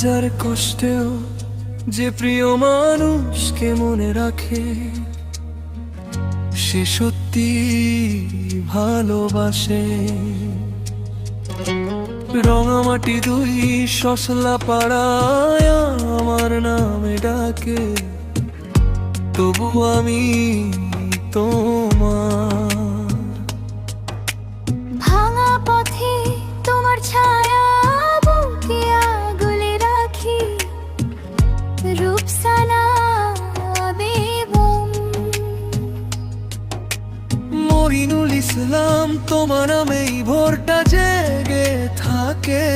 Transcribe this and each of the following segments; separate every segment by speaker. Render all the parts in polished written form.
Speaker 1: হাজার কষ্টেও যে প্রিয় মানুষকে মনে রাখে, সে সত্যি ভালোবাসে। রঙামাটি দুই শশলা পাড়ায় আমার নামে ডাকে, তবু আমি তোমার।
Speaker 2: ভাঙা পথে তোমার ছায়া বুকে আগলে রাখি, রূপসানা বেগম।
Speaker 1: মরিনুল ইসলাম তোমার নামেই ভোরটা জেগে থাকে,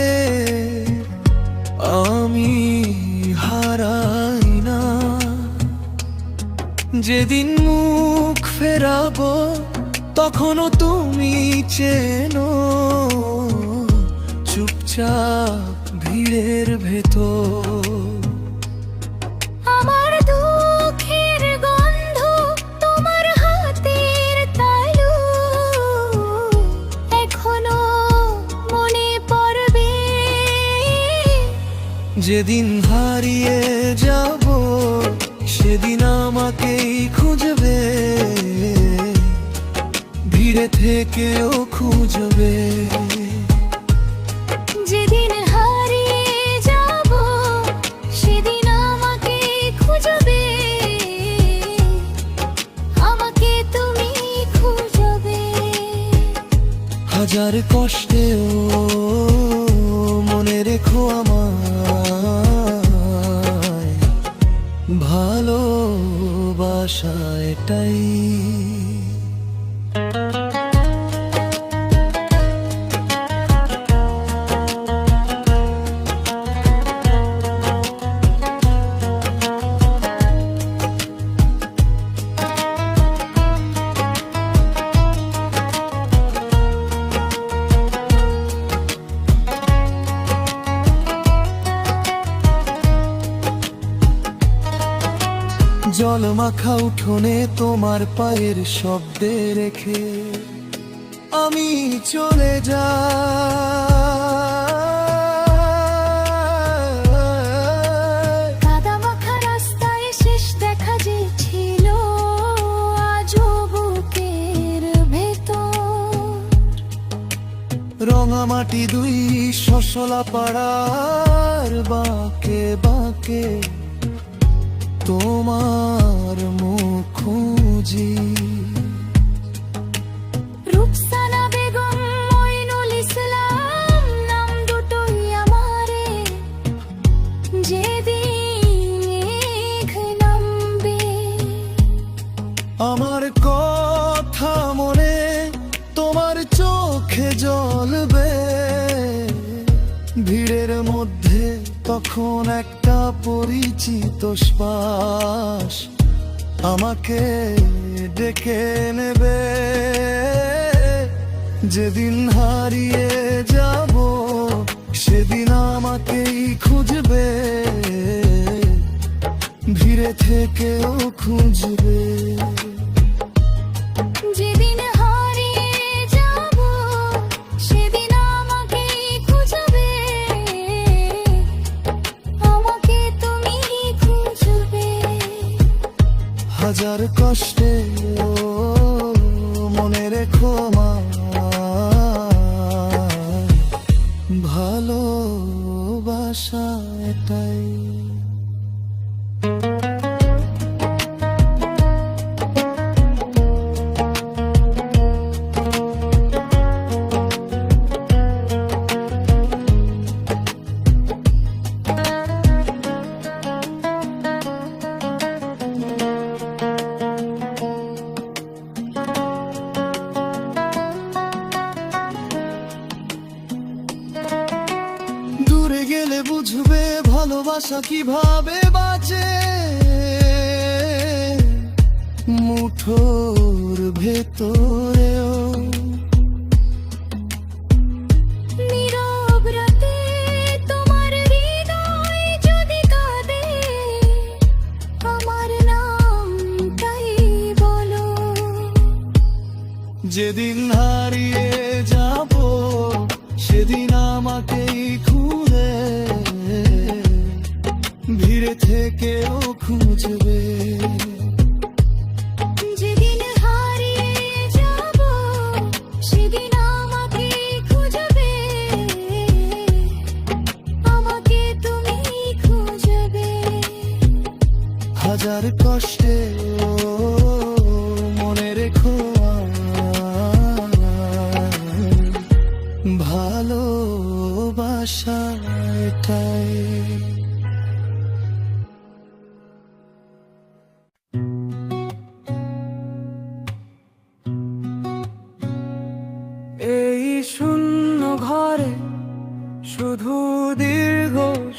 Speaker 1: আমি হারাই না। যেদিন মুখ ফেরাবো তখনও তুমি চেনো, চুপচাপ ভিড়ের ভেতর।
Speaker 2: আমার দুঃখের গন্ধ তোমার হাতের তালু এখনো মনে পড়বে।
Speaker 1: যেদিন হারিয়ে যাব সেদিন আমাকেই খুঁজবে, ভিড়ে থেকেও খুঁজবে।
Speaker 2: যেদিন হারিয়ে যাব সেদিন আমাকে খুঁজবে, আমাকে তুমি খুঁজবে।
Speaker 1: হাজার কষ্টেও মনে রেখো আমায়, ভালোবাসা এটাই। জল মাখা উঠোনে তোমার পায়ের শব্দে রেখে আমি চলে
Speaker 2: যাই। কাদা মাখা রাস্তায় শেষ দেখা যে ছিল আজও বুকের ভেতর।
Speaker 1: রঙামাটি দুই শশলা পাড়ার বাঁকে বাঁকে তোমার মুখ খুঁজি।
Speaker 2: রূপসানা বেগম, মইনুল ইসলাম নাম দুটোই আমারে যেদিন মেঘ নামবে।
Speaker 1: আমার কথা মনে তোমার চোখে জ্বলবে, ভিড়ের মধ্যে তখন একটা পরিচিত শ্বাস আমাকে ডেকে নেবে। যেদিন হারিয়ে যাব সেদিন আমাকেই খুঁজবে, ভিড়ে থেকেও খুঁজবে।
Speaker 2: যেদিন হারিয়ে যাব সেদিন আমাকে খুঁজবে, আমাকে তুমি খুঁজবে।
Speaker 1: হাজার কষ্টে মনে রেখো ভালোবাসা এটাই। দূরে গেলে বুঝবে ভালোবাসা কিভাবে বাঁচে, মুঠোর ভেতরেও।
Speaker 2: নীরব রাতে তোমার হৃদয় যদি কাঁদে, আমার নামটাই বলো।
Speaker 1: যেদিন হারিয়ে যাব সেদিন আমাকেই খুঁজে, দূরে থেকেও খুঁজবে।
Speaker 2: যেদিন হারিয়ে যাব সেদিন আমাকে খুঁজবে, আমাকে তুমি খুঁজবে।
Speaker 1: হাজার কষ্টে মনে রেখো ভালোবাসা এটাই। এই শূন্য ঘরে শুধু দীর্ঘ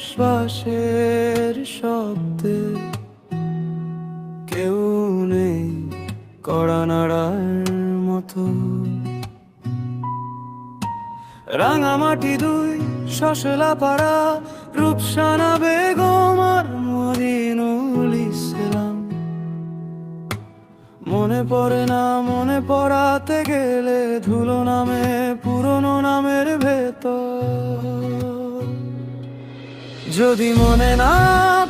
Speaker 1: শ্বাসের শব্দে, কেউ নেই কড়া নাড়ার মতো। রাঙামাটি দুই শশলা পাড়া, রূপসানা বেগম আর মদিনুল ইসলাম। মনে পড়ে না, মনে পড়াতে গেলে ধুলো নামে পুরনো নামের ভেতর। যদি মনে না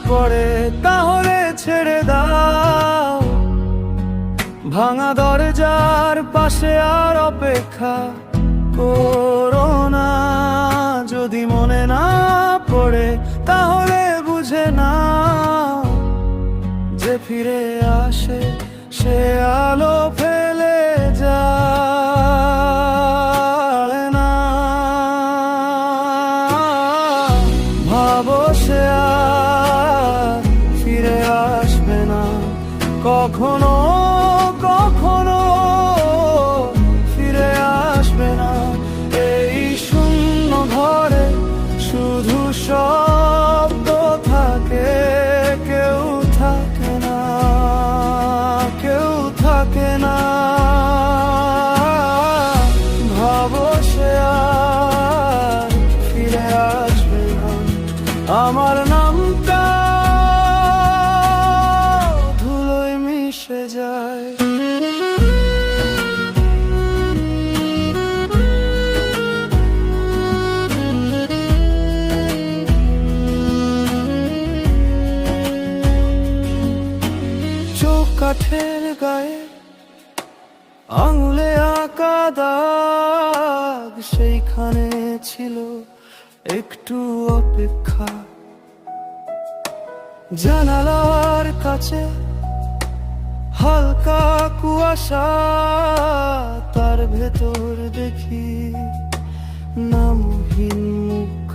Speaker 1: পড়ে তাহলে ছেড়ে দাও, ভাঙা দরজার পাশে আর অপেক্ষা করো না। যদি মনে না পড়ে তাহলে বুঝে না, যে ফিরে আসে সে আলো ফেলে যায় না। ভাবো সে আর ফিরে আসবে না কখনো, কখনো ফিরে আসবে না। এই শূন্য ঘরে শুধু শব্দ থাকে, কেউ থাকে না, কেউ থাকে না। ভাবো সে আর ফিরে আসবে না, আমার নামটা ধুলোয় মিশে যায়। কাঠের গায়ে আঙুলে আঁকা দাগ, সেইখানে ছিল একটু অপেক্ষা। জানালার কাছে হালকা কুয়াশা, তার ভেতর দেখি নামহীন মুখ।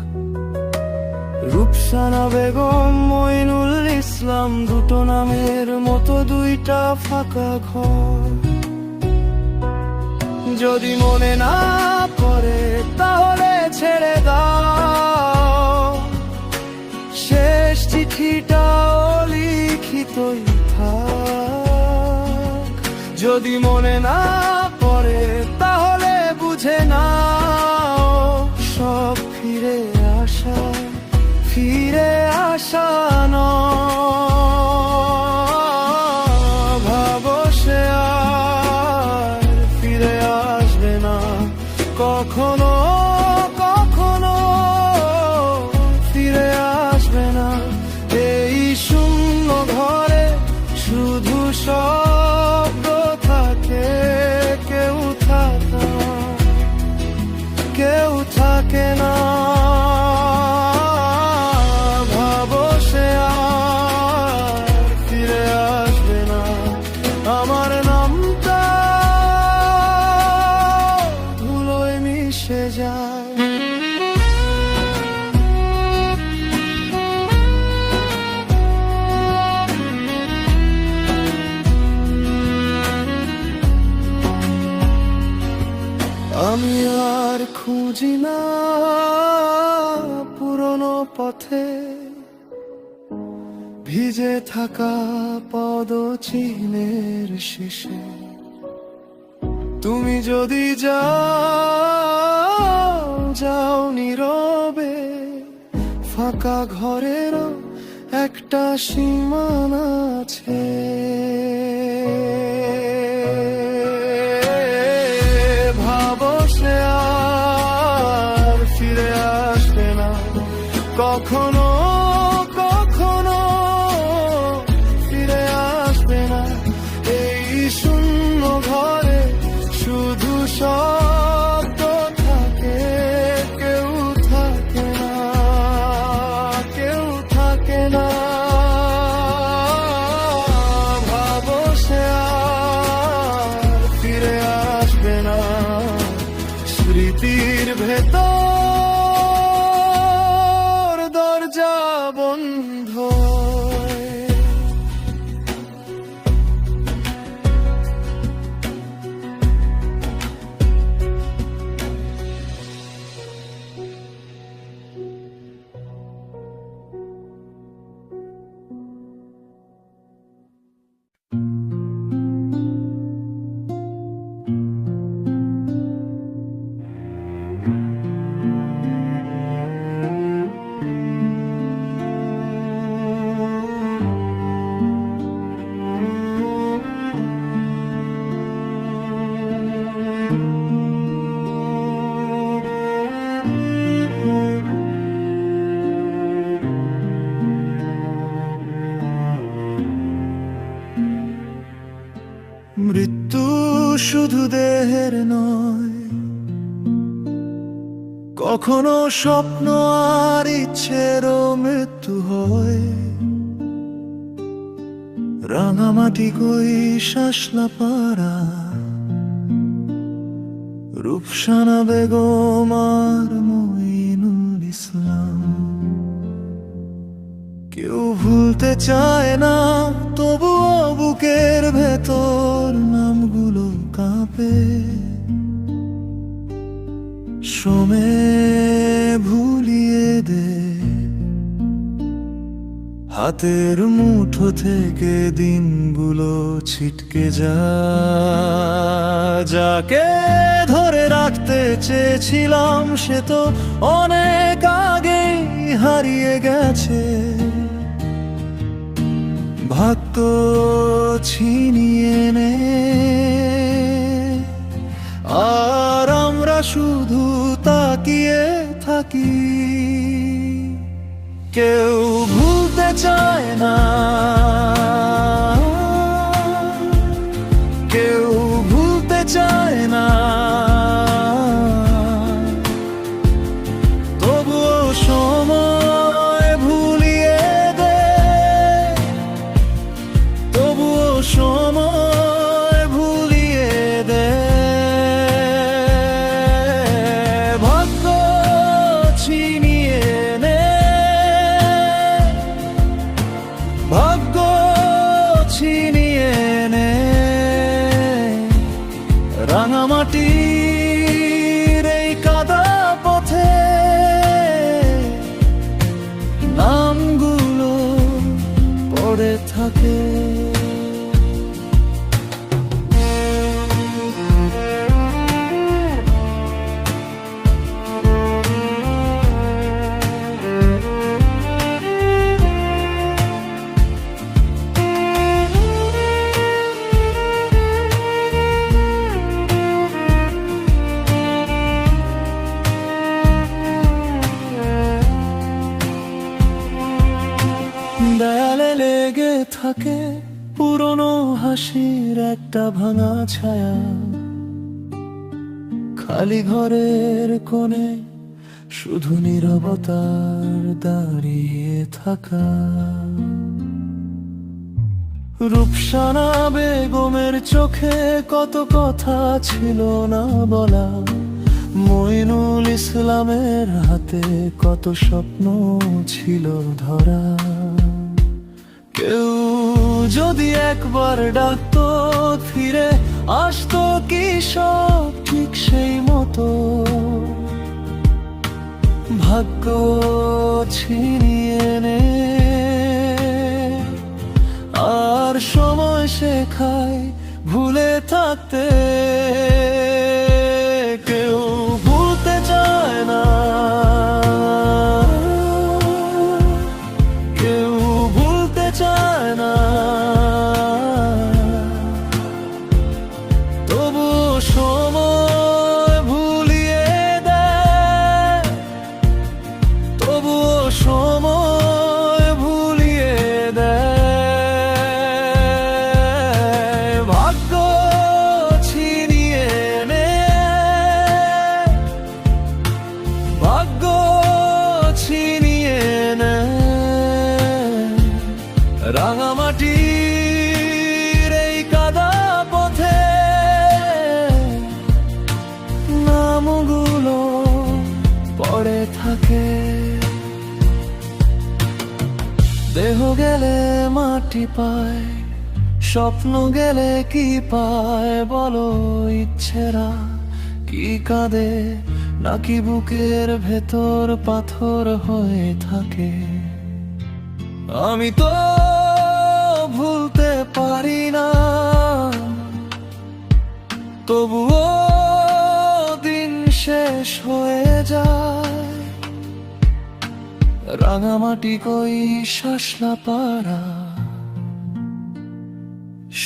Speaker 1: রূপসানা বেগম মইনুল ইসলাম, দুটো নামের মতো দুইটা ফাঁকা ঘর। যদি মনে না পড়ে তাহলে ছেড়ে দাও, শেষ চিঠিটাও লিখিতই থাক। যদি মনে না পড়ে তাহলে বুঝে নাও, সব ফিরে আসা, ফিরে আসা নয়। ভাবো সে আর ফিরে আসবে না কখনো, কখনো ফিরে আসবে না। এই শূন্য ঘরে শুধু শব্দ থাকে, কেউ থাকে না, কেউ থাকে না। আমার নামটা ধুলোয় মিশে যায়। আমি আর খুঁজি না পুরনো পথে, ভিজে থাকা পদচিহ্নের শেষে। তুমি যদি যাও, যাও নীরবে, ফাঁকা ঘরেরও একটা সীমানা আছে। ভাবো সে আর ফিরে আসবে না কখনো, কখনো ভেতর দরজা বন্ধ। মৃত্যু শুধু দেহের নয়, কখনো স্বপ্ন আর ইচ্ছেরও মৃত্যু হয়। রাঙামাটি কই শাসলা পাড়া, রূপসানা বেগম আর মঈনুল ইসলাম। কেউ ভুলতে চায় না, তবুও বুকের ভেতর নামগুলো কাঁপে। সময় ভুলিয়ে দে, হাতের মুঠো থেকে দিনগুলো ছিটকে যা। যাকে ধরে রাখতে চেয়েছিলাম সে তো অনেক আগেই হারিয়ে গেছে। ভাগ্য ছিনিয়ে নে, আর আমরা শুধু তাকিয়ে থাকি। কেউ ভুলতে চায় না, কেউ ভুলতে চায় না, তবুও সময় ভুলিয়ে দে, তবুও সময় ভুলিয়ে দে। ভাগ্য ছিনিয়ে নে, ভাগ্য ছিনিয়ে নে। রাঙামাটির এই কাদা পথে নামগুলো পড়ে থাকে। দেয়ালে লেগে থাকে পুরনো হাসির একটা ভাঙা ছায়া। খালি ঘরের কোণে শুধু নীরবতার দাঁড়িয়ে থাকা। রূপসানা বেগমের চোখে কত কথা ছিল না বলা। মঈনুল ইসলামের হাতে কত স্বপ্ন ছিল ধরা। কেউ যদি একবার ডাকতো ফিরে আসতো কি সব ঠিক সেই মতো। ভাগ্য ছিনিয়ে নে, আর সময় শেখায় ভুলে থাকতে। কেউ ভুলতে চায় না, কেউ ভুলতে চায় না, তবু সময় ভুলিয়ে দেয়, তবুও সময় ভুলিয়ে দেয়। ভাগ্য ছিনিয়ে থাকে। দেহ গেলে মাটি পায়, স্বপ্ন গেলে কি পায় বলো? ইচ্ছেরা কি কাঁদে, নাকি বুকের ভেতর পাথর হয়ে থাকে? আমি তো ভুলতে পারি না, তবুও দিন শেষ হয়ে যায়। রাঙামাটি কই শাসলা পাড়া,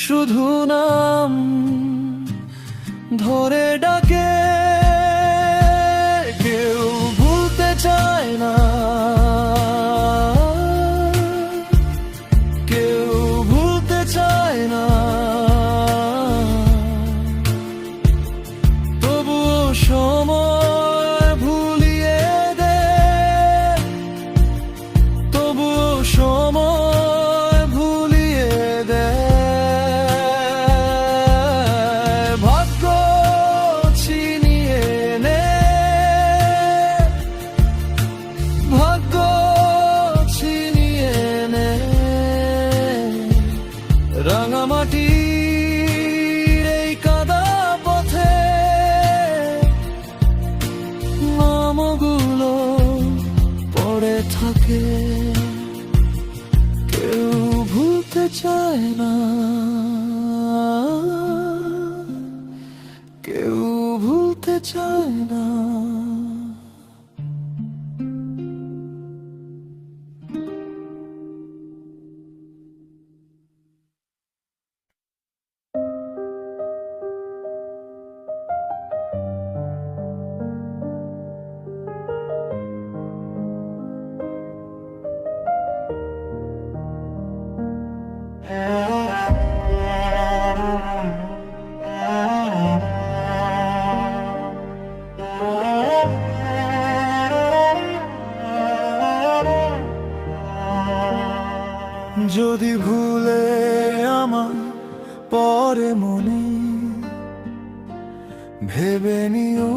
Speaker 1: শুধু নাম ধরে ডাকে। কেউ ভুলতে চায় না, কেউ ভুলতে চায় না, তবুও সময় ভুলিয়ে দে, তবুও সময় ভুলিয়ে দে। ভাগ্য ছিনিয়ে নে, ভাগ্য ছিনিয়ে নে। রাঙামাটির এই কাদা পথে নামগুলো পড়ে থাকে। কেউ ভুলতে চায় না, কেউ ভুলতে চায় না। যদি ভুলে আমার পরে মনে, ভেবে নিও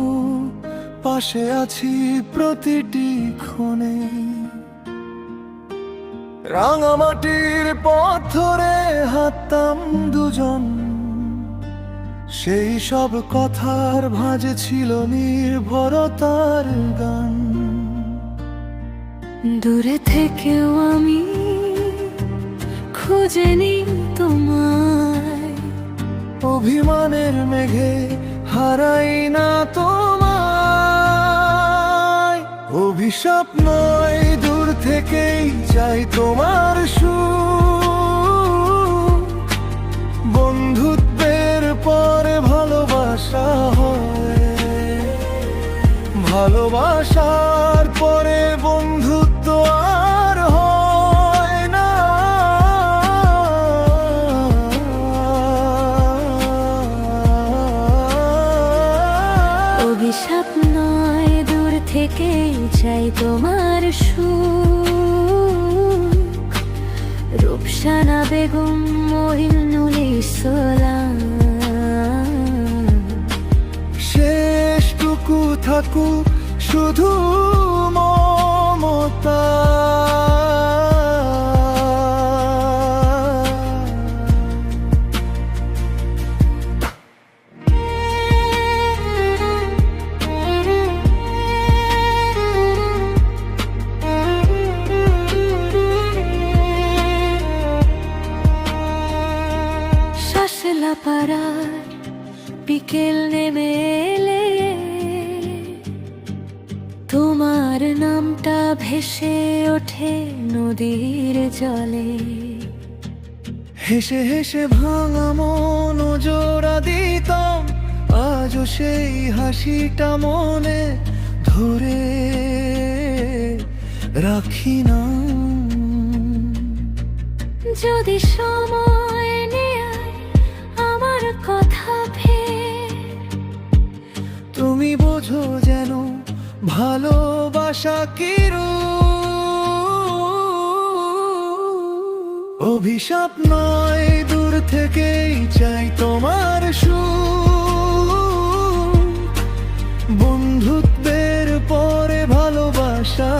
Speaker 1: পাশে আছি প্রতিটি ক্ষণে। রাঙামাটির পথ ধরে হাঁটতাম দুজন, সেই সব কথার ভাঁজে ছিল নির্ভরতার গান।
Speaker 2: দূরে থেকেও আমি খুঁজে নিই তোমায়,
Speaker 1: অভিমানের মেঘে হারাই না তোমায়। অভিশাপ নয়, দূর থেকেই চাই তোমার সুখ। বন্ধুত্বের পরে ভালোবাসা হয়, ভালোবাসার পরে বন্ধুত্ব আর হয় না।
Speaker 2: অভিশাপ নয়, দূর থেকেই চাই তোমার সুখ। রূপসানা বেগম মহিনুল ইসলাম।
Speaker 1: শেষটুকু থাকুক শুধু মমতা।
Speaker 2: শাসলা পাড়ার বিকেল নেমে এলে, তোমার নামটা ভেসে ওঠে নদীর জলে।
Speaker 1: হেসে হেসে ভাঙা মন জোড়া দিতাম, আজও সেই হাসিটা মনে ধরে রাখি না।
Speaker 2: যদি সময় নেয় আমার কথা ফের,
Speaker 1: তুমি বোঝো যেন ভালোবাসা কি রূপ। অভিশাপ নয়, দূর থেকেই চাই তোমার সুখ। বন্ধুত্বের পরে ভালোবাসা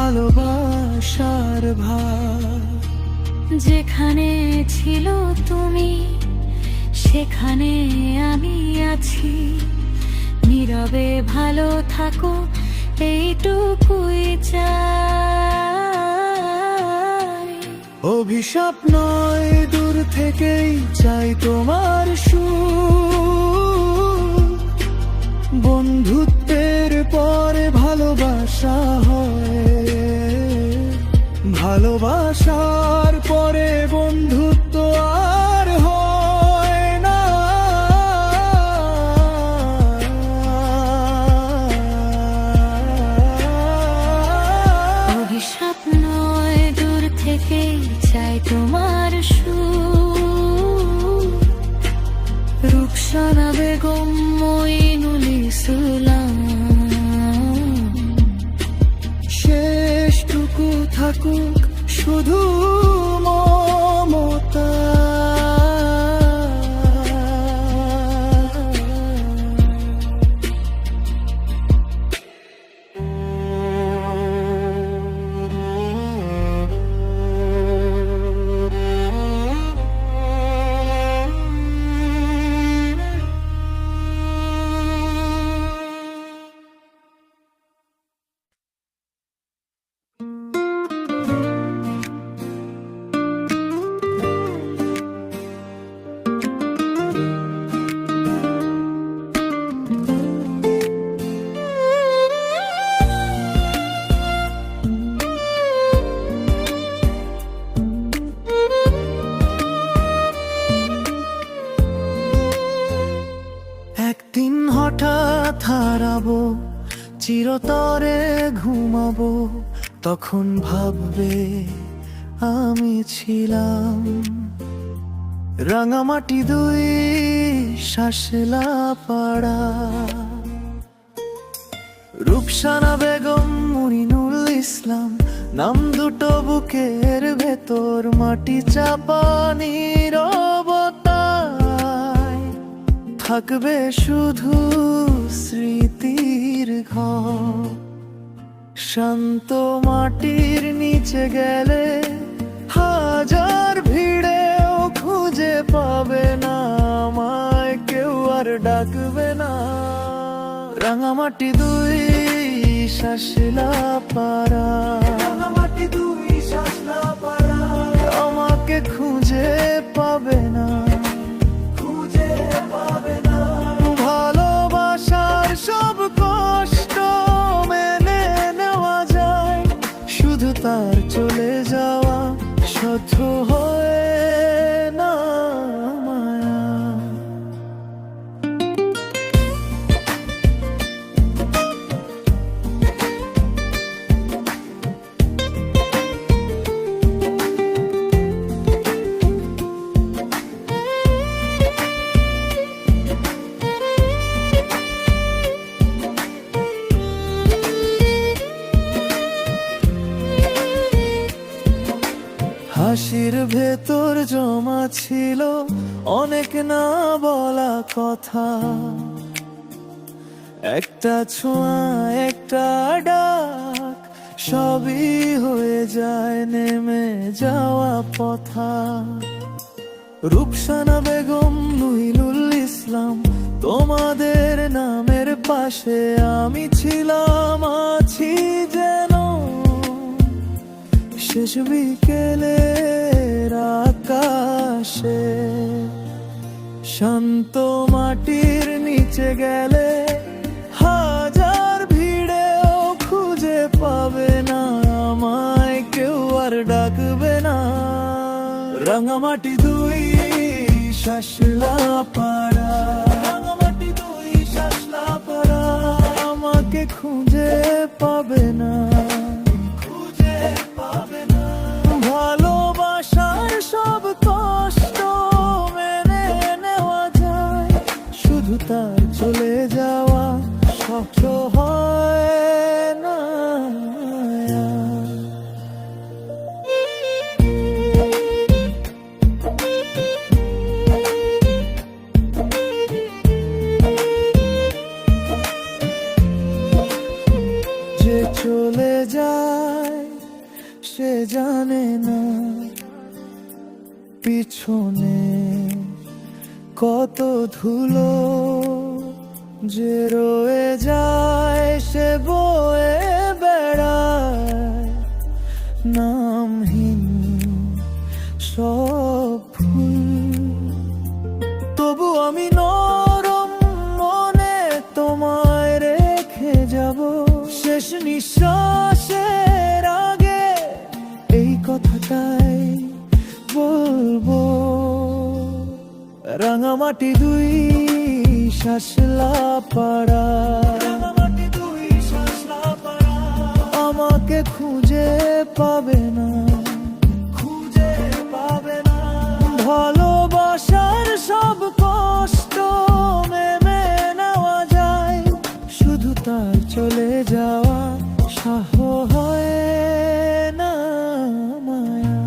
Speaker 1: ভালোবাসার ভার।
Speaker 2: যেখানে ছিল তুমি সেখানে আমি আছি, নীরবে ভালো থাকো এইটুকুই চাই।
Speaker 1: অভিশাপ নয়, দূর থেকেই চাই তোমার সুখ। বন্ধুত্বের পরে ভালোবাসা হয়, ভালোবাসার পরে বন্ধুত্ব আর হয় না।
Speaker 2: অভিশাপ নয়, দূর থেকেই চাই তোমার সুখ। রূপসানা বেগম, মঈনুল ইসলাম।
Speaker 1: শেষটুকু থাকুক শুধু মমতা। একদিন হঠাৎ হারাবো, চিরতরে ঘুমাবো, তখন ভাববে আমি ছিলাম রাঙামাটি দুই শাসলা পাড়া। রূপসানা বেগম, মঈনুল ইসলাম, নাম দুটো বুকের ভেতর, মাটি চাপা নীরবতায় থাকবে শুধু স্মৃতির ঘর। শান্ত মাটির নিচে গেলে হাজার ভিড়েও খুঁজে পাবে না আমায়, কেউ আর ডাকবে না। রাঙামাটি দুই শাসলা পাড়া, রাঙামাটি দুই শাসলা পাড়া, আমাকে খুঁজে পাবে না, খুঁজে পাবে না। ভালোবাসার সব কষ্ট মেনে নেওয়া যায়, শুধু তার চলে যাওয়া সহ্য হয় না মায়া। হাসির ভেতর জমা ছিল অনেক না বলা কথা, একটা ছোঁয়া একটা ডাক, সবই হয়ে যায় নেমে যাওয়া পথা। রূপসানা বেগম, মঈনুল ইসলাম, তোমাদের নামের পাশে আমি ছিলাম, আছি যেন শেষ বিকেলের আকাশে। শান্ত মাটির নিচে গেলে হাজার ভিড়েও খুঁজে পাবে না আমায়, কেউ আর ডাকবে না। রাঙামাটি দুই শাসলা পাড়া, রাঙামাটি দুই শাসলা পাড়া, আমাকে খুঁজে পাবে না, খুঁজে পাবে না। ভালোবাসার সব কষ্ট মেনে নেওয়া যায়, শুধু তার চলে যাওয়া সহ্য হয় না। যে চলে যায় সে জানে না পিছনে কত ধুলো যে রয়ে যায়, সে বয়ে বেড়ায় নামহীন সব ফুল। তবু আমি নরম মনে তোমায় রেখে যাব, শেষ নিঃশ্বাসের আগে এই কথাটাই বলবো। রাঙামাটি দুই শাসলা পাড়া, আমাকে খুঁজে পাবে না, খুঁজে পাবে না। ভালোবাসার সব কষ্ট মেনে নেওয়া যায়, শুধু তার চলে যাওয়া সহ হয় না মায়া।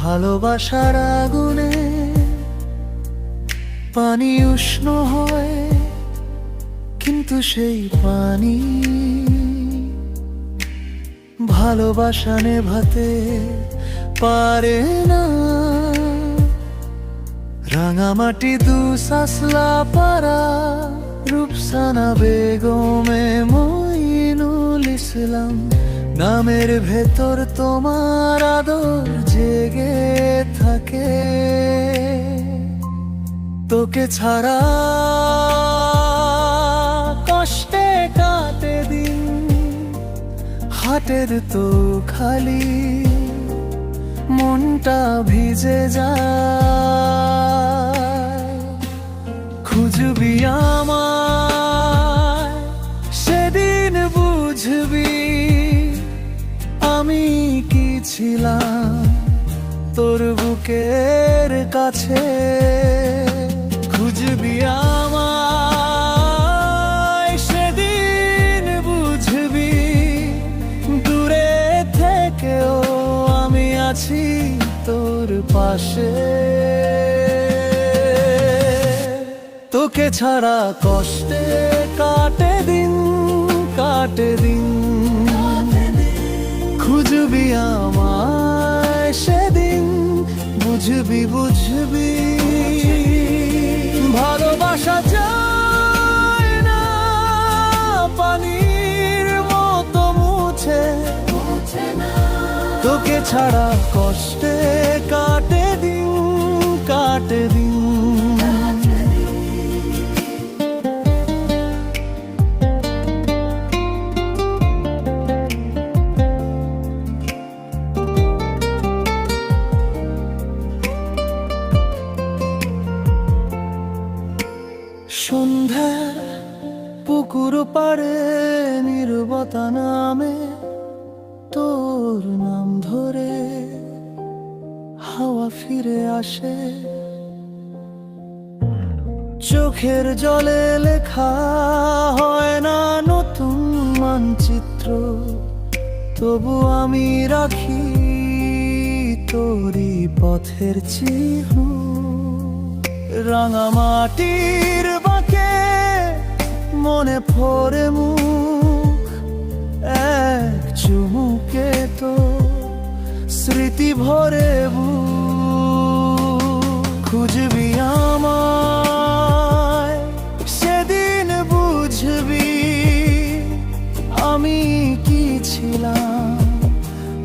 Speaker 1: ভালোবাসার আগুনে পানি উষ্ণ হয়, কিন্তু সেই পানি ভালোবাসা নেভাতে পারে না। রাঙামাটি দুসাসলা পাড়া, রূপসানা বেগমে মইনুল ইসলাম, নামের ভেতর তোমার আদর জেগে থাকে। তোকে ছাড়া কষ্টে কাটে দিন, হাটের তো খালি মনটা ভিজে যায়। খুঁজবি আমায় সেদিন বুঝবি আমি কি ছিলাম তোর বুকের কাছে। খুঁজবি আমায় সেদিন বুঝবি দূরে থেকেও আমি আছি তোর পাশে। তোকে ছাড়া কষ্টে কাটে দিন, কাটে দিন। খুঁজবি আমায় সেদিন বুঝবি, বুঝবি ভালোবাসা যায় না পানির মতো মুছে। তোকে ছাড়া কষ্টে কাটে দিন, কাটে দিন। সন্ধ্যার পুকুর পাড়ে নীরবতা নামে তোর নাম ধরে হাওয়া ফিরে আসে। চোখের জলে লেখা হয় না নতুন মানচিত্র, তবু আমি রাখি তোরই পথের চিহ্ন। রাঙামাটির বাঁকে মনে পড়ে মুখ, এক চুমুকে তো স্মৃতি ভরে বুক। খুঁজবি আমায় সেদিন বুঝবি আমি কি ছিলাম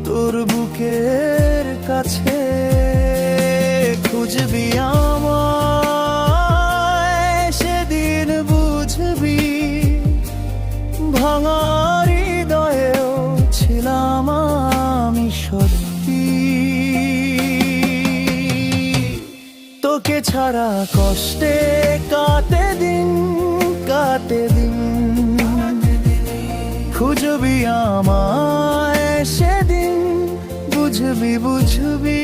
Speaker 1: তোর বুকের কাছে। খুঁজবি আমায় সেদিন বুঝবি ভাঙা হৃদয়েও ছিলাম আমি সত্যি। তোকে ছাড়া কষ্টে কাটে দিন, কাটে দিন। খুঁজবি আমায় সেদিন বুঝবি, বুঝবি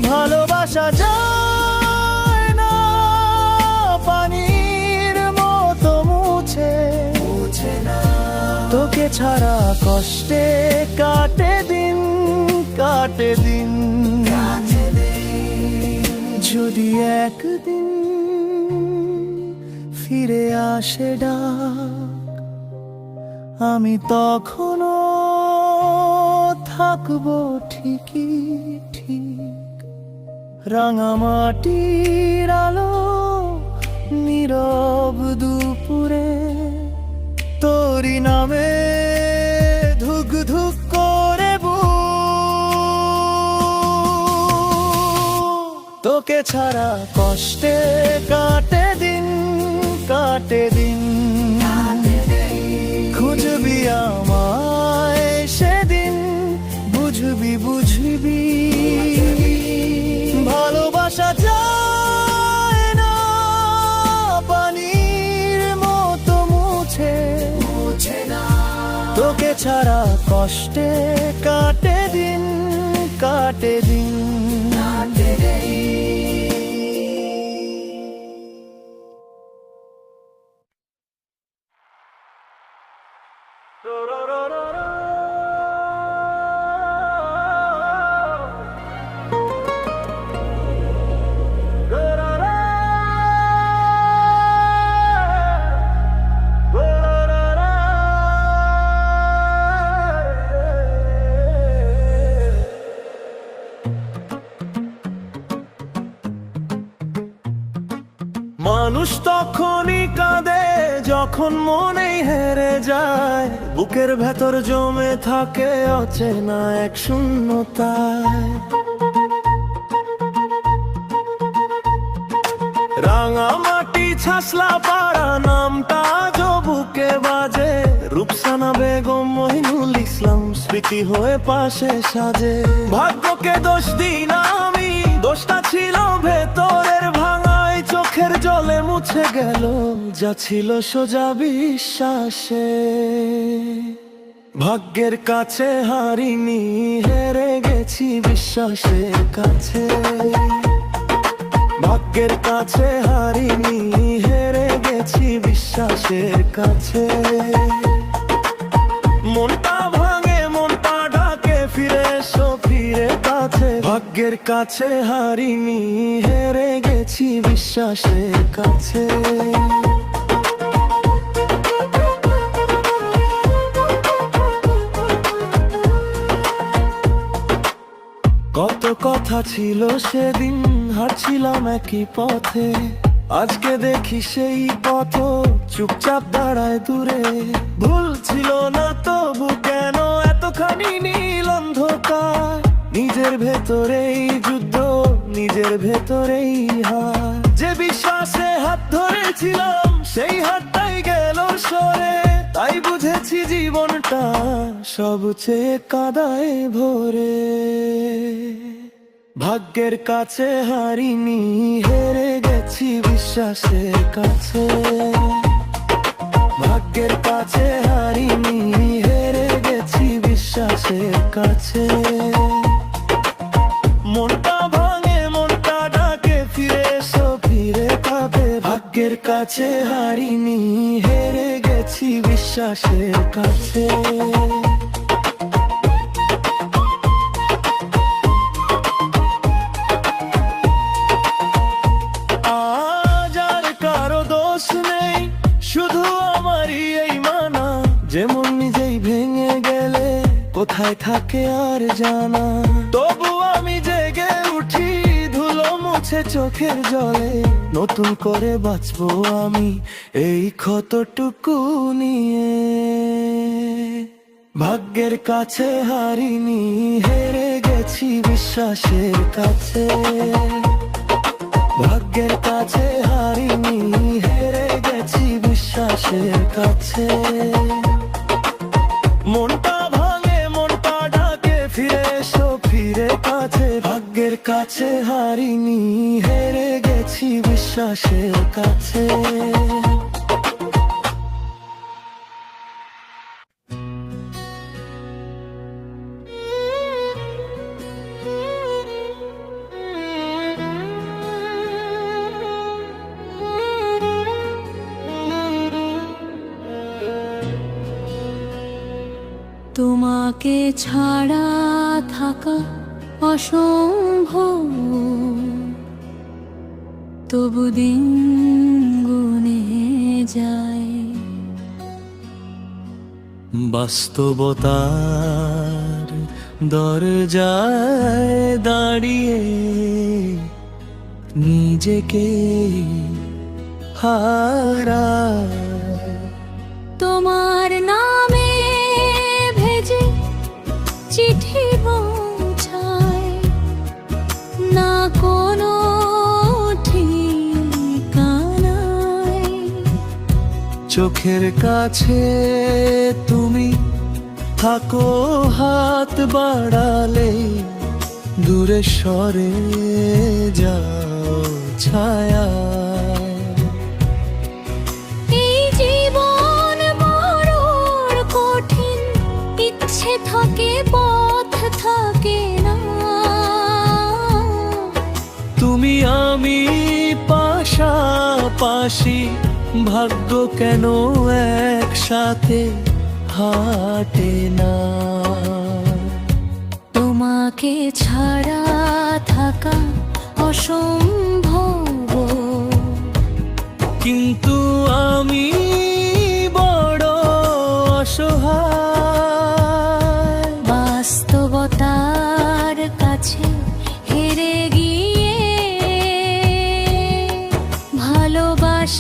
Speaker 1: ভালোবাসা যায় না পানির মতো মুছে। তোকে ছাড়া কষ্টে কাটে দিন, কাটে দিন। যদি একদিন ফিরে আসে ডাক, আমি তখনও থাকবো ঠিকই ঠিক। রাঙামাটির আলো নীরব দুপুরে তোরি নামে ধুক ধুক করে তোকে ছাড়া কষ্টে কাটে দিন, কাটে দিন। খুঁজবি আমায় সেদিন বুঝবি, বুঝবি ভালোবাসা যায় না পানির মতো মুছে। তোকে ছাড়া কষ্টে কাটে দিন, কাটে দিন। মানুষ তখনই কাঁদে যখন মনেই হেরে যায়, বুকের ভেতর জমে থাকে অচেনা এক শূন্যতায়। রাঙা মাটি ছাসলা পাড়া নামটা আজও বুকে বাজে, রূপসানা বেগম মহিনুল ইসলাম স্মৃতি হয়ে পাশে সাজে। ভাগ্যকে দোষ দিই না আমি, দোষটা ছিল ভেতরের ভাঙায়, চোখের জলে মুছে গেল যা ছিল সোজা বিশ্বাসে। ভাগ্যের কাছে হারিনি, হেরে গেছি বিশ্বাসের কাছে। ভাগ্যের কাছে হারিনি, হেরে গেছি বিশ্বাসের কাছে। মনটা ভাঙে মনটা ডাকে, ফিরে এসো ফিরে কাছে। ভাগ্যের কাছে হারিনি, হেরে গেছি বিশ্বাসের কাছে। কত কথা ছিল সেদিন, হাঁটছিলাম একই পথে, আজকে দেখি সেই পথ চুপচাপ দাঁড়ায় দূরে। ভুল ছিল না তবু কেন এতখানি নীল অন্ধকার, নিজের ভেতরেই যুদ্ধ নিজের ভেতরেই হার। যে বিশ্বাসে হাত ধরেছিলাম সেই হাতটাই গেল সরে, তাই বুঝেছি জীবনটা সবচেয়ে কাদায় ভরে। ভাগ্যের কাছে হারিনি, হেরে গেছি বিশ্বাসের কাছে। ভাগ্যের কাছে হারিনি, হেরে গেছি বিশ্বাসের কাছে। মনটা ভাঙে মনটা ডাকে, ফিরে এসো ফিরে কাঁদে। ভাগ্যের কাছে হারিনি, হেরে গেছি বিশ্বাসের কাছে। আজ আর কারো দোষ নেই, শুধু আমারই এই মানা, যেমন নিজেই ভেঙে গেলে কোথায় থাকে আর জানা। তবু আমি জেগে উঠি, ধুলো মুছে চোখের জলে, নতুন করে বাঁচবো আমি এই ক্ষতটুকু নিয়ে। ভাগ্যের কাছে হারিনি, হেরে গেছি বিশ্বাসের কাছে। ভাগ্যের কাছে হারিনি, হেরে গেছি বিশ্বাসের কাছে। মনটা ভাঙে মনটা ডাকে, ফিরে এসো ফিরে কাছে। ভাগ্যের কাছে হারিনি, হেরে গেছি বিশ্বাসের কাছে।
Speaker 2: তোমাকে ছাড়া থাকা অসম্ভব, তবু দিন গুনে যায়।
Speaker 1: বাস্তবতার দরজায় দাঁড়িয়ে নিজেকে হারায়।
Speaker 2: তোমার নামে ভেজে চিঠি পৌঁছায়, না কোনো ঠিকানায়।
Speaker 1: চোখের কাছে তুমি থাকো হাত বাড়ালে, দূরে সরে যাও ছায়া।
Speaker 2: এই জীবন বড় কঠিন, ইচ্ছে থাকে পথ থাকে না।
Speaker 1: তুমি আমি পাশাপাশি, ভাগ্য কেন একসাথে হাঁটে না।
Speaker 2: তোমাকে ছাড়া থাকা অসম্ভব,
Speaker 1: কিন্তু আমি বড় অসহায়।
Speaker 2: বাস্তবতার কাছে হেরে গিয়ে ভালোবাসা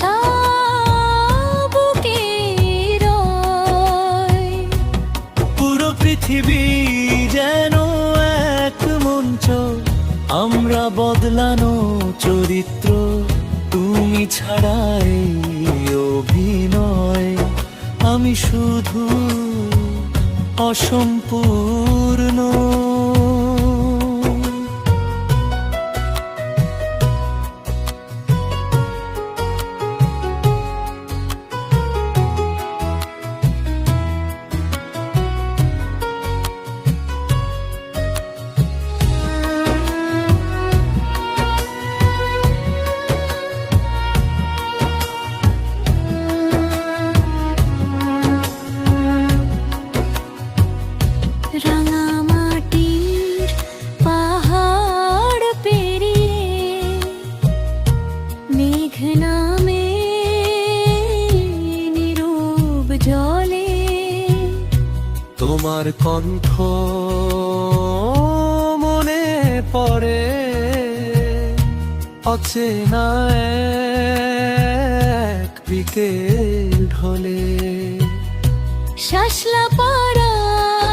Speaker 1: পৃথিবী যেন এক মঞ্চ, আমরা বদলানো চরিত্র, তুমি ছাড়া এই অভিনয় আমি শুধু অসম্পূর্ণ।
Speaker 2: রাঙামাটির পাহাড় পেরিয়ে মেঘ নামে নীরব জলে,
Speaker 1: তোমার কণ্ঠ মনে পড়ে অচেনা এক বিকেল ঢলে।
Speaker 2: শাসলা পাড়ার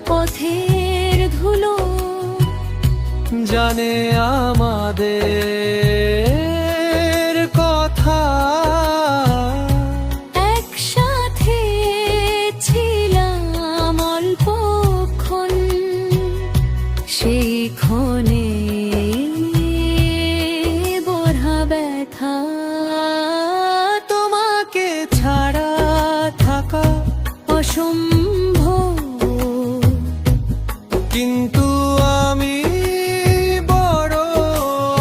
Speaker 2: পথের ধুলো
Speaker 1: জানে আমাদের কথা,
Speaker 2: একসাথে ছিলাম অল্পক্ষণ, সেই ক্ষণে বোঝা ব্যথা।
Speaker 1: তোমাকে ছাড়া থাকা
Speaker 2: অসম্ভব,
Speaker 1: কিন্তু আমি বড়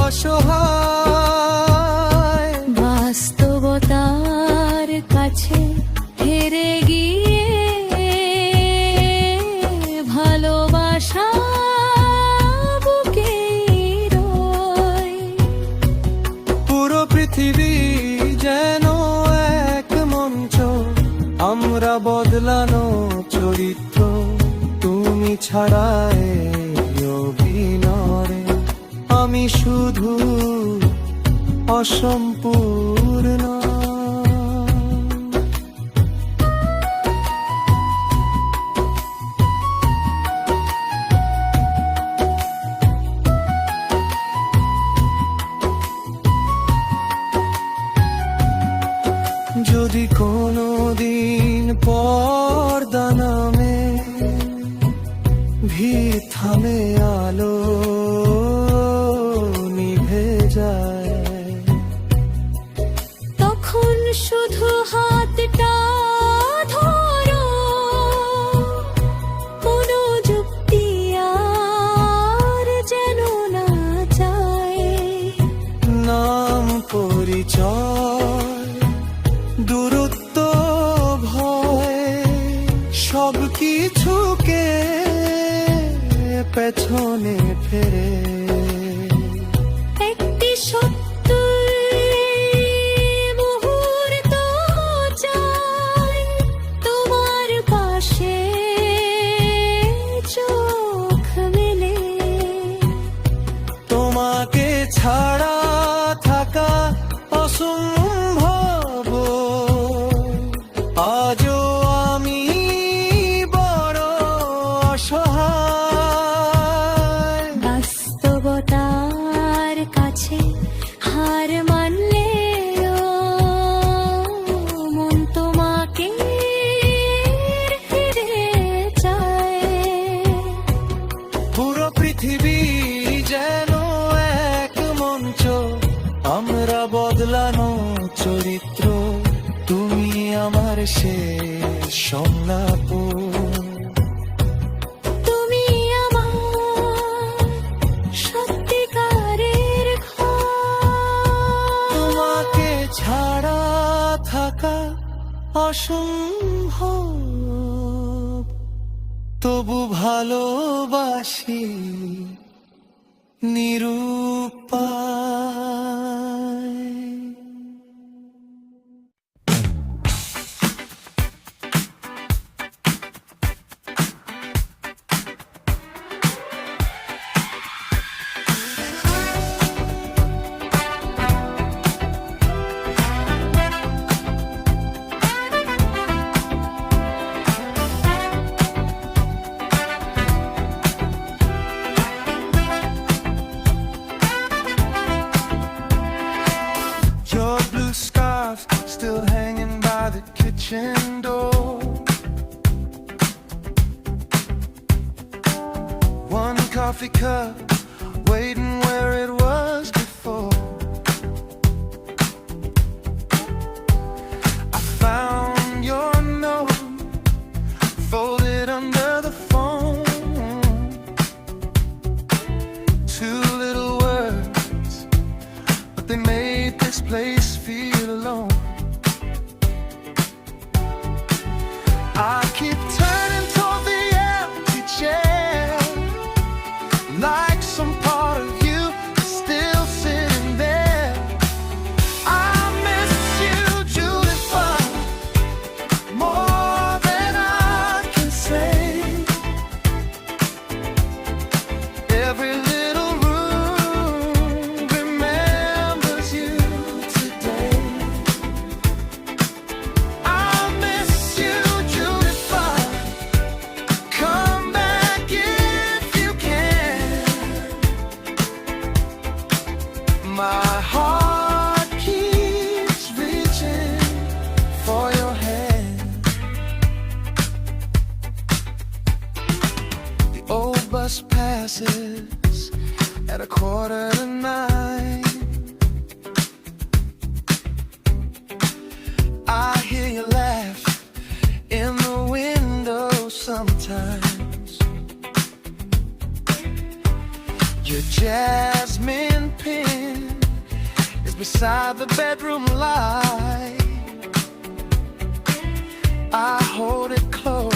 Speaker 1: অসহায়।
Speaker 2: বাস্তবতার কাছে হেরে গিয়ে ভালোবাসা বুকে রয়।
Speaker 1: পুরো পৃথিবী যেন এক মঞ্চ, আমরা বদলানো চরিত্র, তুমি ছাড়া এই অভিনয় আমি শুধু অসম্পূর্ণ। যদি কোনো দিন পর্দা নামে, ভিড় থামে, আলো নিভে যায়,
Speaker 2: তখন শুধু হাতটা ধরো, কোনো যুক্তি আর যেন না চায়।
Speaker 1: নাম পরিচয় দূরত্ব ভয় সব কিছুকে পেছনে ফেরে।
Speaker 2: একটি সত্যই মুহূর্ত চাই, তোমার পাশে চোখ মেলে।
Speaker 1: তোমাকে ছাড়া থাকা অসম্ভব, আজও আমি বড় অসহায়।
Speaker 2: বাস্তবতার কাছে হার মানলে মন তোমাকে ফিরে চায়।
Speaker 1: পুরো পৃথিবী যেন এক মঞ্চ, আমরা বদলানো চরিত্র, তুমি আমার শেষ সংলাপ।
Speaker 2: তুমি আমার সত্যিকারের ঘর।
Speaker 1: তোমাকে ছাড়া থাকা অসম্ভব, তবু ভালোবাসি নিরুপায়। coffee cup, waiting where it was before. I found your note, folded under the phone. Two little words, but they made this place feel alone. I keep turning toward the empty chair, like some part of you is still sitting there. I miss you, Judith, but more than I can say. Every little room remembers you today. I miss you, Judith, but come back if you can. My heart keeps reaching for your hand. The old bus passes at 8:45. I hear you laugh in the window sometimes. Your jasmine pin is beside the bedroom light. I hold it close